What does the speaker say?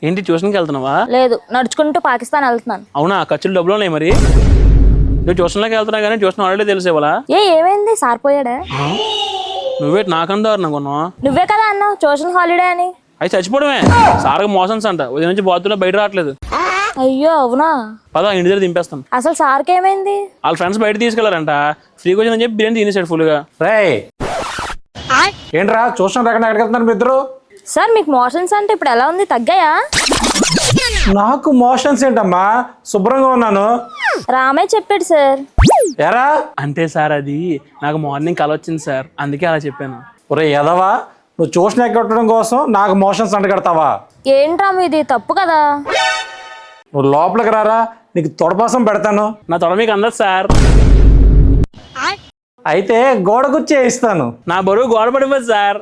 ఏంటి ట్యూషన్కి వెళ్తున్నావా? లేదు, నడుచుకుంటూ పాకిస్తాన్ వెళ్తున్నాను. అవునా, ఖర్చులు డబ్బులు ఉన్నాయి మరి. నువ్వు ట్యూషన్లోకి వెళ్తున్నా కానీ ట్యూషన్ ఆల్రెడీ తెలిసేవాళ్ళ. ఏమైంది, సార్ పోయాడా? నువ్వే నాకందా అనుకున్నావా? నువ్వే కదా అన్నావు ట్యూషన్ హాలిడే అని. అవి చచ్చిపోవడమే. సార్కి మోషన్స్ అంట, ఉదయం నుంచి బాత్రూంలో బయట రావట్లేదు. అయ్యో అవునా? పదా ఇంటి దగ్గర దింపేస్తాం. అసలు సార్కి ఏమైంది? వాళ్ళ ఫ్రెండ్స్ బయట తీసుకెళ్లారంట, ఫ్రీగా వచ్చి చెప్పి బిర్యానీ తినేసాడు ఫుల్గా. రేయ్ ఏంట్రా ట్యూషన్ రాకుండా ఎక్కడికి వెళ్తున్నారు మీ ఇద్దరు? సార్ మీకు మోషన్స్ అంటే ఇప్పుడు ఎలా ఉంది, తగ్గాయా? నాకు మోషన్స్ ఏంటమ్మా, శుభ్రంగా ఉన్నాను. రామే చెప్పాడు సార్. ఎరా అంటే సార్ అది నాకు మార్నింగ్ కల వచ్చింది సార్, అందుకే అలా చెప్పాను. ఒరే ఎదవా, నువ్వు ట్యూషన్ ఎక్కడం కోసం నాకు మోషన్స్ అంటగడతావా? ఏంట్రా మీది తప్పు కదా. నువ్వు లోపలికి రారా, నీకు తొడపాసం పెడతాను. నా తొడ మీకు అందదు సార్. అయితే గోడ గుచ్చి ఇస్తాను. నా బరువు గోడ పడిపోదు సార్.